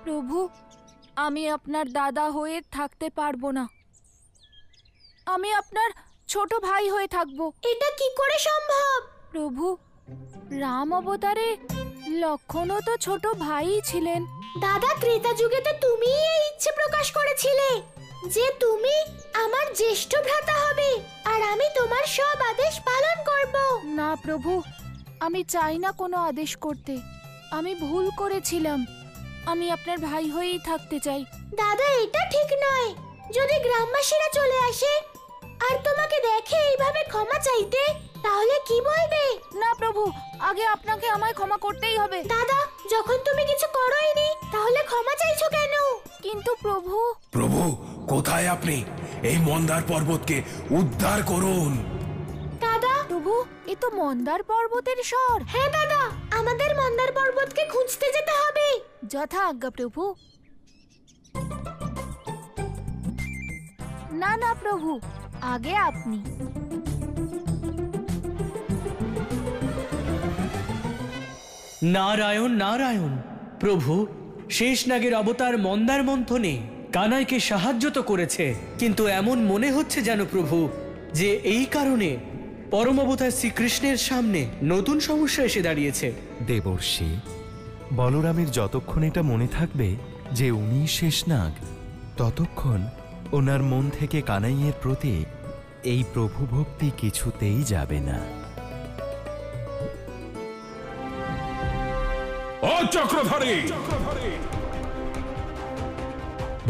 প্রভু, আমি আপনার দাদা হয়ে থাকতে পারবো না। আমি আপনার ছোট ভাই হয়ে থাকবো। এটা কি করে সম্ভব? প্রভু, রাম অবতারে লক্ষণও তো ছোট ভাইই ছিলেন। দাদা, ত্রেতা যুগে তো তুমিই এই ইচ্ছে প্রকাশ করেছিলে যে তুমি আমার জ্যেষ্ঠ ভ্রাতা হবে আর আমি তোমার সব আদেশ পালন করব। না প্রভু, আমি চাই না কোনো আদেশ করতে। আমি ভুল করেছিলাম। আমি আপনার ভাই হয়েই থাকতে চাই। দাদা, এটা ঠিক নয়। যদি গ্রামবাসীরা চলে আসে আর তোমাকে দেখে এইভাবে ক্ষমা চাইতে, তাহলে কি বলবে? না প্রভু, আগে আপনাকে আমায় ক্ষমা করতেই হবে। দাদা, যখন তুমি কিছু করোইনি তাহলে ক্ষমা চাইছো কেন? কিন্তু প্রভু। প্রভু, কোথায় আপনি? এই মন্দার পর্বতকে উদ্ধার করুন। দাদা। প্রভু, এ তো মন্দার পর্বতের স্বর। হ্যাঁ দাদা, আমাদের মন্দার পর্বতকে খুঁজতে যেতে হবে। যথা আজ্ঞা প্রভু। না না প্রভু, আগে আপনি। নারায়ণ নারায়ণ। প্রভু, শেষনাগের অবতার মন্দার মন্থনে কানাইকে সাহায্য তো করেছে, কিন্তু এমন মনে হচ্ছে যেন প্রভু যে এই কারণে পরম অবতার শ্রীকৃষ্ণের সামনে নতুন সমস্যা এসে দাঁড়িয়েছে। দেবর্ষি, বলরামের যতক্ষণ এটা মনে থাকবে যে উনি শেষনাগ, ততক্ষণ ওনার মন থেকে কানাইয়ের প্রতি এই প্রভু ভক্তি কিছুতেই যাবে না। ও চক্রধারী,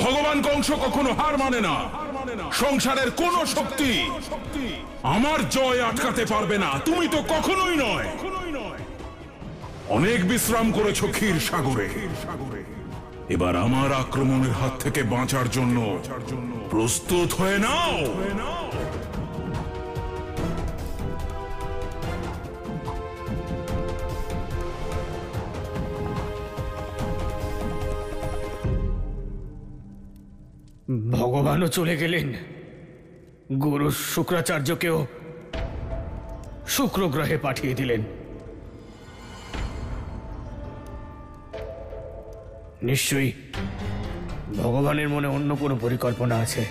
ভগবান কংস কখনো হার মানে না। সংসারের কোন শক্তি আমার জয় আটকাতে পারবে না। তুমি তো কখনোই নয়। অনেক বিশ্রাম করেছো ক্ষীর সাগরে। এবার আমার আক্রমণের হাত থেকে বাঁচার জন্য প্রস্তুত হয়ে নাও। ভগবানও চলে গেলেন, গুরু শুক্রাচার্যকেও শুক্র গ্রহে পাঠিয়ে দিলেন। নিশ্চয়ই ভগবানের মনে অন্য কোনো পরিকল্পনা আছে।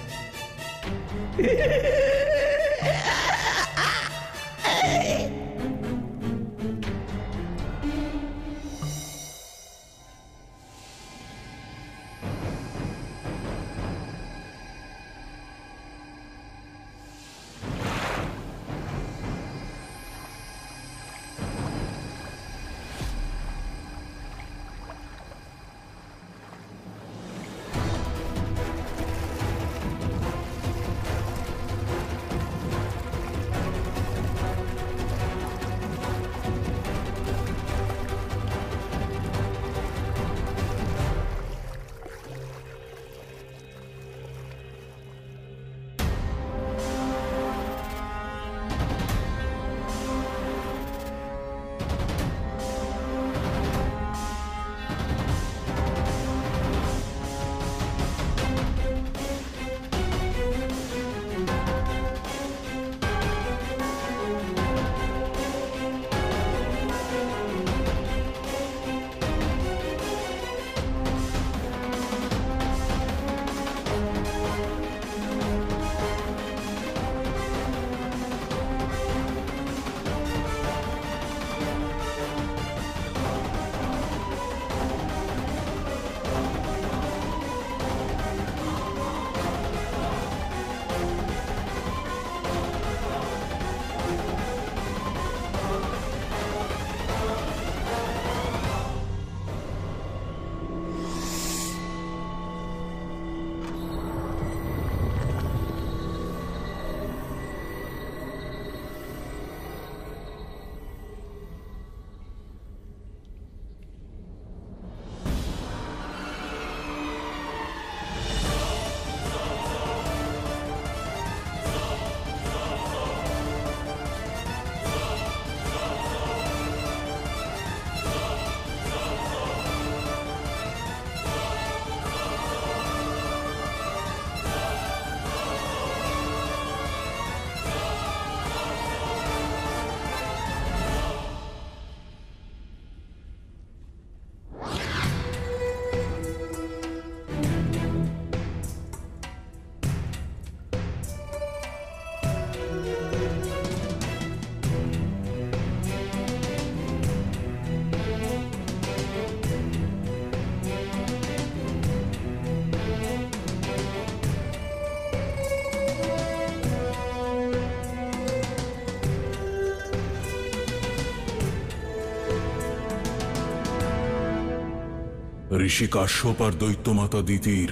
ঋষি কাশ্যপ আর দৈত্যমাতা দিতির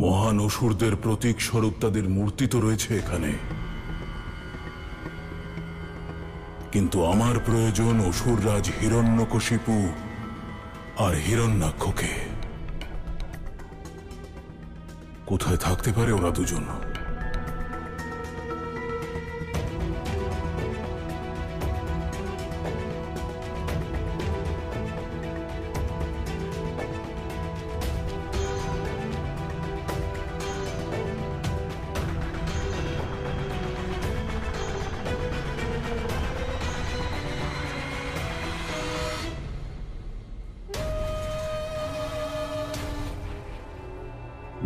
মহান অসুরদের প্রতীক স্বরূপ তাদের মূর্তি তো রয়েছে এখানে, কিন্তু আমার প্রয়োজন অসুররাজ হিরণ্যকশিপু আর হিরণ্যাক্ষকে। কোথায় থাকতে পারে ওরা দুজন?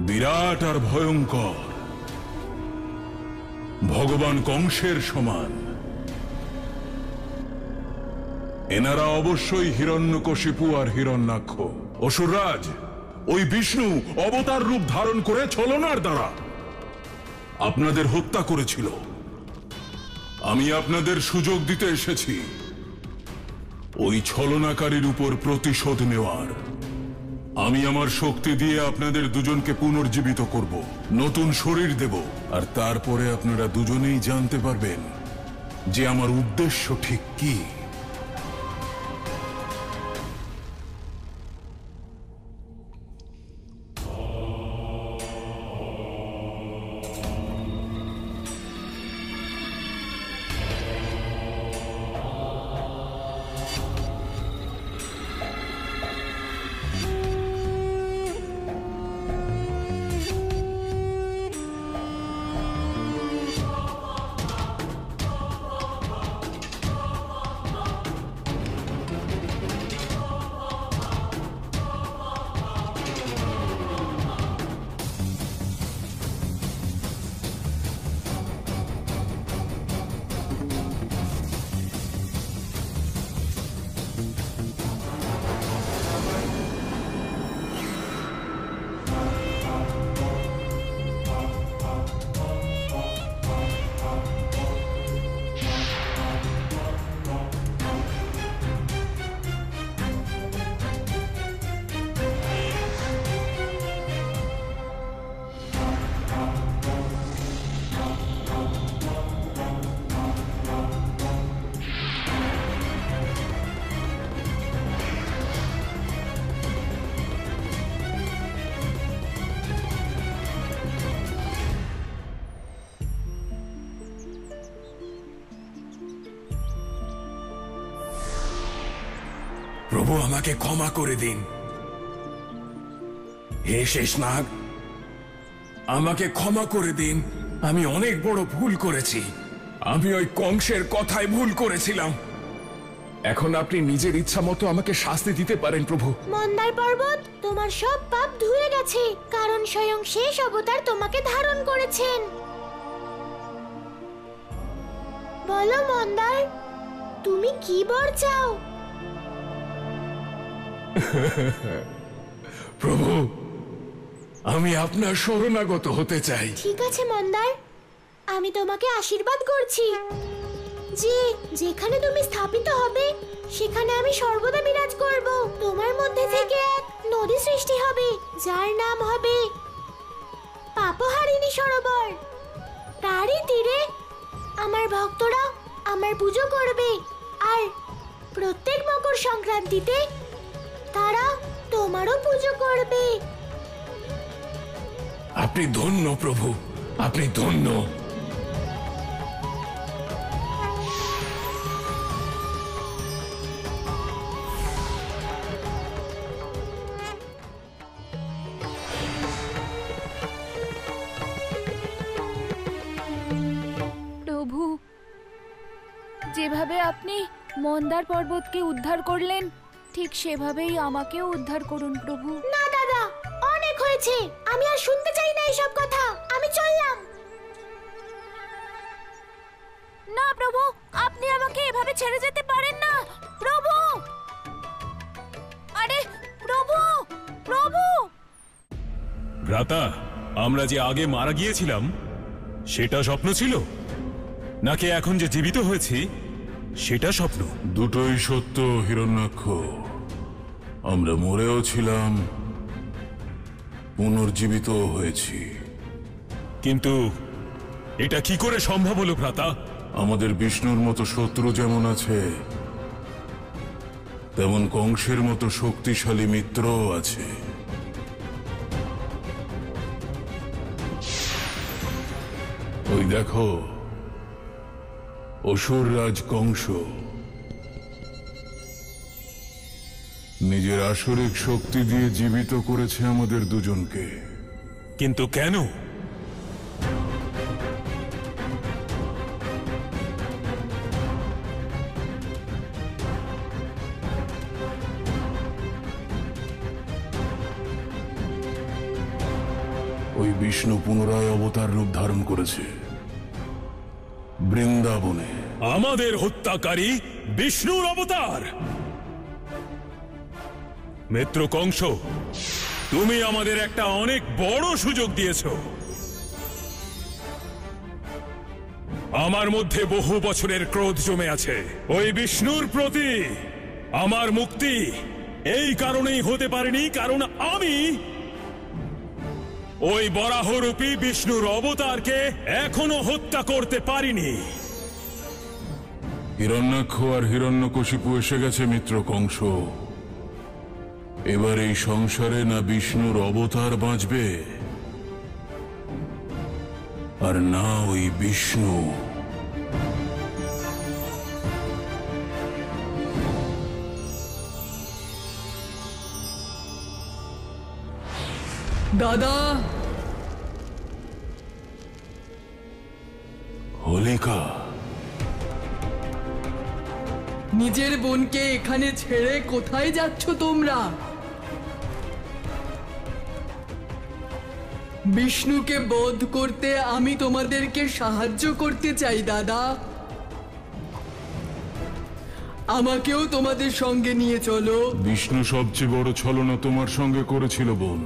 বিরাট আর ভয়ঙ্কর, ভগবান কংসের সমান। এনারা অবশ্যই হিরণ্যকশিপু আর হিরণ্যাক্ষ। অসুররাজ, ওই বিষ্ণু অবতার রূপ ধারণ করে ছলনার দ্বারা আপনাদের হত্যা করেছিল। আমি আপনাদের সুযোগ দিতে এসেছি ওই ছলনাকারীর উপর প্রতিশোধ নেওয়ার। আমি আমার শক্তি দিয়ে আপনাদের দুজনকে পুনর্জীবিত করব, নতুন শরীর দেব, আর তারপরে আপনারা দুজনেই জানতে পারবেন যে আমার উদ্দেশ্য ঠিক কি। প্রভু, আমাকে ক্ষমা করে দিন। হে শেষনাগ, আমাকে ক্ষমা করে দিন। আমি অনেক বড় ভুল করেছি। আমি ওই কংসের কথায় ভুল করেছিলাম। এখন আপনি নিজের ইচ্ছা মতো আমাকে শাস্তি দিতে পারেন প্রভু। মন্দার পর্বত, তোমার সব পাপ ধুয়ে গেছে, কারণ স্বয়ং শেষ অবতার তোমাকে ধারণ করেছেন। বলো মন্দার, তুমি কি বর চাও? প্রভু, আমি আপনার শরণাগত হতে চাই। ঠিক আছে মন্দার, আমি তোমাকে আশীর্বাদ করছি যে যেখানে তুমি স্থাপিত হবে সেখানে আমি সর্বদা বিরাজ করব। তোমার মধ্যে থেকে এক নদী সৃষ্টি হবে যার নাম হবে পাপহারিণী সরোবর। তারই তীরে আমার ভক্তরা আমার পুজো করবে, আর প্রত্যেক মকর সংক্রান্তিতে তারা তোমারও পুজো করবে। আপনি ধন্য প্রভু, আপনি ধন্য। প্রভু, যেভাবে আপনি মন্দার পর্বতকে উদ্ধার করলেন ঠিক সেভাবেই আমাকেও উদ্ধার করুন প্রভু। না দাদা, অনেক হয়েছে, আমি আর শুনতে চাই না এইসব কথা। আমি চললাম। না প্রভু, আপনি আমাকে এভাবে ছেড়ে যেতে পারেন না প্রভু। আরে প্রভু, প্রভু! ভ্রাতা, আমরা যে আগে মারা গিয়েছিলাম সেটা স্বপ্ন ছিল, নাকি এখন যে জীবিত হয়েছি সেটা স্বপ্ন? দুটোই সত্য হিরণ্যাক্ষ। আমরা মরেও ছিলাম, পুনর্জীবিত হয়েছি। কিন্তু এটা কি করে সম্ভব হলো ভ্রাতা? আমাদের বিষ্ণুর মতো শত্রু যেমন আছে, তেমন কংসের মতো শক্তিশালী মিত্রও আছে। ওই দেখো, অসুররাজ কংস নিজের আসরিক শক্তি দিয়ে জীবিত করেছে আমাদের দুজনকে। কিন্তু কেন? ওই বিষ্ণু পুনরায় অবতার রূপ ধারণ করেছে বৃন্দাবনে। আমাদের হত্যাকারী বিষ্ণুর অবতার? মিত্র কংস, তুমি আমাদের একটা অনেক বড় সুযোগ দিয়েছো। আমার মধ্যে বহু বছরের ক্রোধ জমে আছে। ওই বিষ্ণুর প্রতি আমার মুক্তি এই কারণেই হতে পারেনি কারণ আমি ওই বরাহরূপী বিষ্ণুর অবতারকে এখনো হত্যা করতে পারিনি। হিরণ্যাক্ষ আর হিরণ্যকশিপু এসে গেছে মিত্র কংস। এবার এই সংসারে না বিষ্ণুর অবতার বাঁচবে, আর না ওই বিষ্ণু। দাদা, হোলিকা, নিজের বোনকে এখানে ছেড়ে কোথায় যাচ্ছ তোমরা? বিষ্ণুকে বধ করতে আমি তোমাদেরকে সাহায্য করতে চাই দাদা। আমাকেও তোমাদের সঙ্গে নিয়ে চলো। বিষ্ণু সবচেয়ে বড় ছলনা তোমার সঙ্গে করেছিল বোন,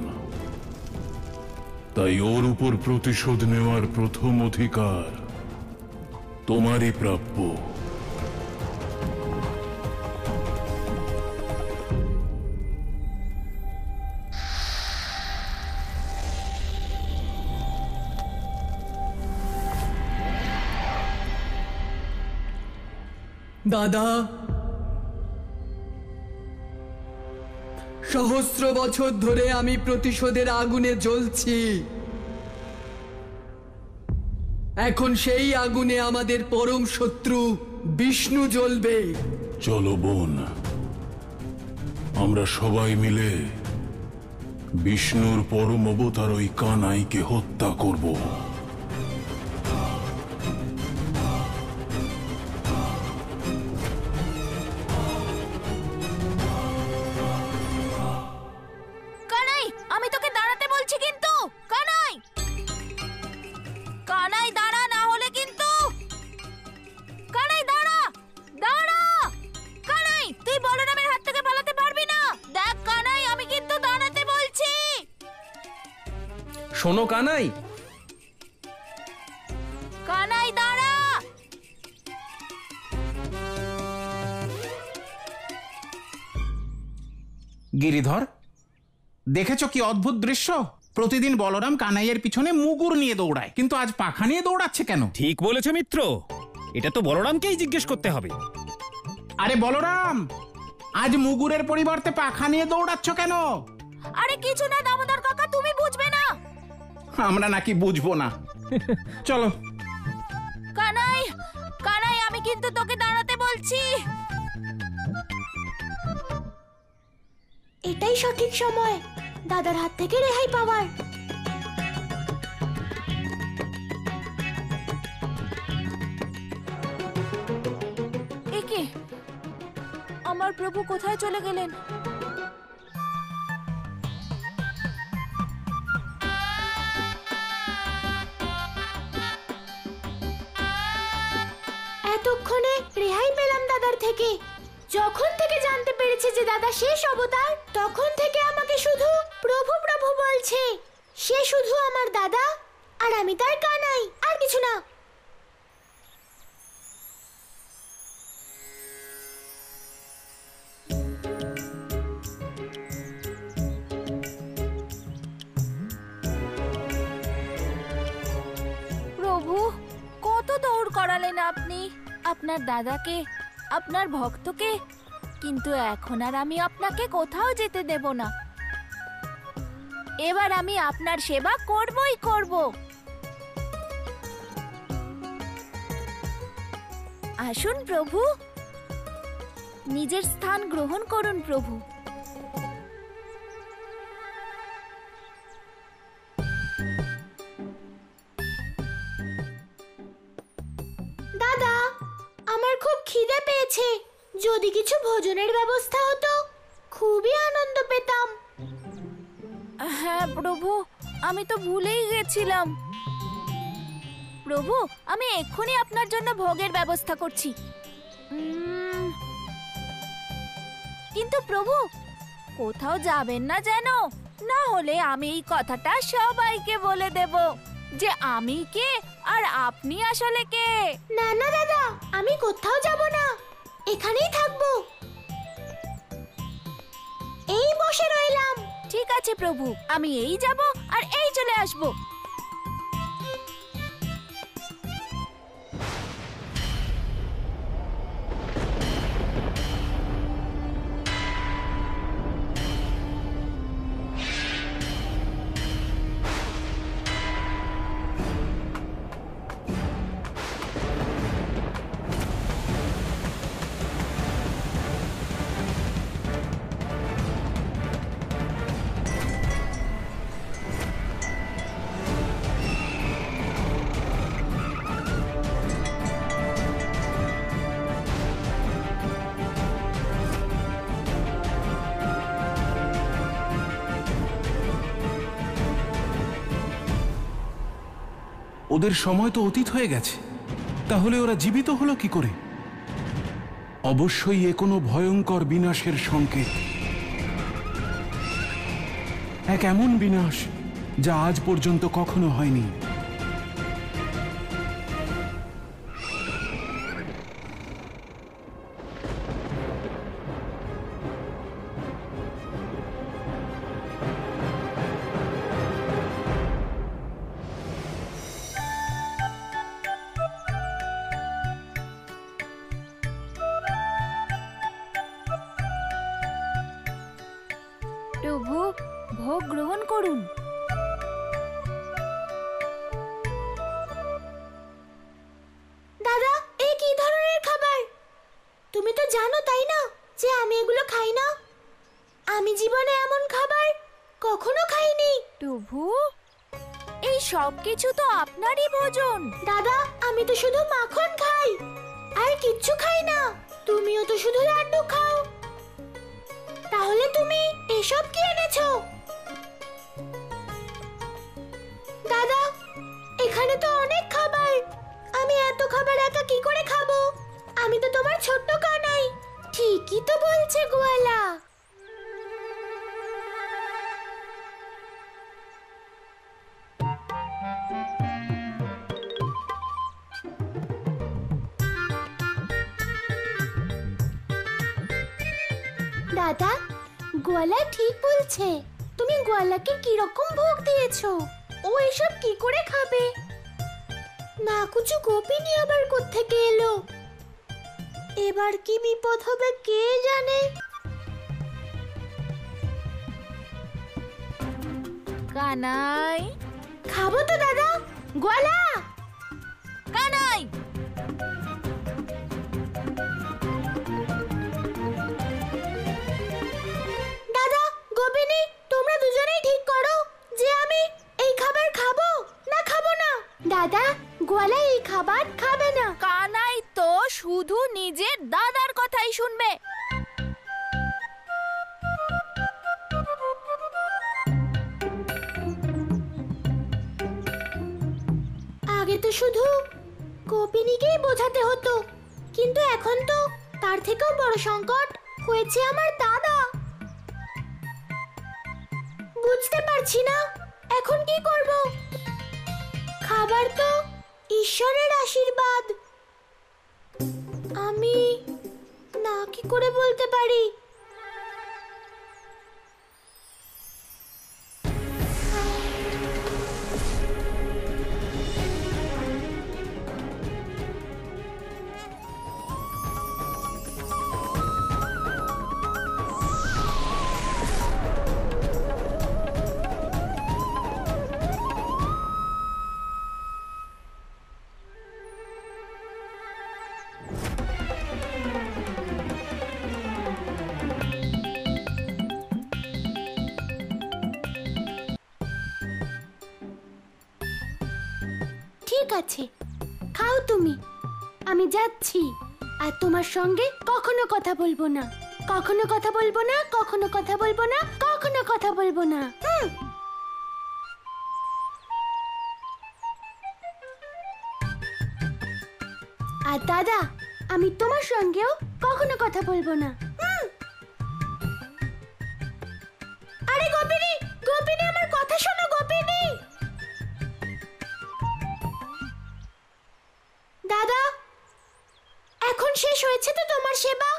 তাই ওর উপর প্রতিশোধ নেওয়ার প্রথম অধিকার তোমারই প্রাপ্য। দাদা, সহস্র বছর ধরে আমি প্রতিশোধের আগুনে জ্বলছি। এখন সেই আগুনে আমাদের পরম শত্রু বিষ্ণু জ্বলবে। চলো বোন, আমরা সবাই মিলে বিষ্ণুর পরম অবতার ওই কানাইকে হত্যা করব। কানাই, আমি তোকে দাঁড়াতে বলছি কিন্তু। কানাই, কানাই দাঁড়া, না হলে কিন্তু। কানাই দাঁড়া, দাঁড়া। কানাই, তুই বলরামের হাত থেকে পালাতে পারবি না। দেখ কানাই, আমি কিন্তু দাঁড়াতে বলছি। শোনো কানাই, কানাই দাঁড়া। গিরিধর, দেখেছো কি অদ্ভুত দৃশ্য? প্রতিদিন বলরাম কানাইয়ের পিছনে মুগুর নিয়ে দৌড়ায়, কিন্তু আজ পাখা নিয়ে দৌড়াচ্ছে কেন? ঠিক বলেছে মিত্র, এটা তো বলরামকেই জিজ্ঞেস করতে হবে। আরে বলরাম, আজ মুগুরের পরিবর্তে পাখা নিয়ে দৌড়াচ্ছ কেন? আরে কিছু না দামোদর কাকা, তুমি বুঝবে না। আমরা নাকি বুঝবো না? চলো। কানাই, কানাই, আমি কিন্তু তোকে দাঁড়াতে বলছি। এটাই সঠিক সময় দাদার হাত থেকে রেহাই পাওয়ার। একে, আমার প্রভু কোথায় চলে গেলেন? এতক্ষণে রেহাই পেলাম দাদার থেকে। যখন থেকে জানতে পেরেছে যে দাদা শেষ অবতার, তখন থেকে আমাকে শুধু প্রভু প্রভু বলছে। সে শুধু আমার দাদা, আর আমি তার কানাই, আর কিছু না। বললেন আপনি আপনার দাদাকে, আপনার ভক্তকে, কিন্তু এখন আর আমি আপনাকে কোথাও যেতে দেব না। এবার আমি আপনার সেবা করবই করব। আসুন প্রভু, নিজের স্থান গ্রহণ করুন প্রভু। দাদা, আমার খুব খিদে পেয়েছে। যদি কিছু ভোজনের ব্যবস্থা হতো খুবই আনন্দ পেতাম। হ্যাঁ প্রভু, আমি তো ভুলেই গেছিলাম। প্রভু, আমি এক্ষুনি আপনার জন্য ভোগের ব্যবস্থা করছি। কিন্তু প্রভু, কোথাও যাবেন না যেন, না হলে আমি এই কথাটা সবাইকে বলে দেব যে আমি কে আর আপনি আসলে কে। না না দাদা, আমি কোথাও যাব না, এখানেই থাকবো। এই বসে রইলাম। ঠিক আছে প্রভু, আমি এই যাব আর এই চলে আসবো। ওদের সময় তো অতীত হয়ে গেছে, তাহলে ওরা জীবিত হলো কি করে? অবশ্যই এ কোনো ভয়ঙ্কর বিনাশের সংকেত। এক এমন বিনাশ যা আজ পর্যন্ত কখনো হয়নি। প্রভু, ভোগ গ্রহণ করুন। দাদা, এই কি ধরনের খাবার? তুমি তো জানো তাই না যে আমি এগুলো খাই না। আমি জীবনে এমন খাবার কখনো খাইনি। প্রভু, এই সব কিছু তো আপনারই ভোজন। দাদা, আমি তো শুধু মাখন খাই, আর কিচ্ছু খাই না। তুমিও তো শুধু লাড্ডু খাও। তাহলে তুমি এসব কি এনেছো? দাদা, এখানে তো অনেক খাবার। আমি এত খাবার একা কি করে খাবো? আমি তো তোমার ছোট্ট কানাই। ঠিকই তো বলছে গোয়ালা। দাদা, গোয়ালা ঠিক বলছে। তুমি গোয়ালাকে কি রকম ভোগ দিয়েছো? ও এসব কি করে খাবে? না কুচু গোপিনী আবার কোত্থেকে এলো? এবার কি বিপদ হবে কে জানে। কানাই, খাবো তো দাদা। গোয়ালা, কানাই, দাদা, গোপিনী, তোমরা দুজনেই ঠিক করো যে আমি এই খাবার খাবো না খাবো না। দাদা, গোয়ালা এই খাবার খাবে না। কানাই তো শুধু নিজের দাদার কথাই শুনবে। আগে তো শুধু গোপিনীকেই বোঝাতে হতো, কিন্তু এখন তো তার থেকেও বড় সংকট হয়েছে আমার দাদা। বুঝতে পারছি না এখন কি করব। খাবার তো ঈশ্বরের আশীর্বাদ। আমি না কি করে বলতে পারি? ঠিক আছে, খাও তুমি, আমি যাচ্ছি। আর তোমার সঙ্গে কখনো কথা বলবো না, কখনো কথা বলবো না, কখনো কথা বলবো না, কখনো কথা বলবো না। আর দাদা, আমি তোমার সঙ্গেও কখনো কথা বলবো না। আরে গোপিনী, গোপিনী, আমার কথা শোনো গোপিনী। দাদা, এখন শেষ হয়েছে তো তোমার সেবা?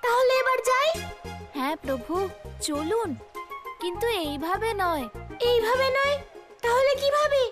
তাহলে এবার যাই। হ্যাঁ প্রভু, চলুন, কিন্তু এইভাবে নয়। এইভাবে নয়, তাহলে কিভাবে?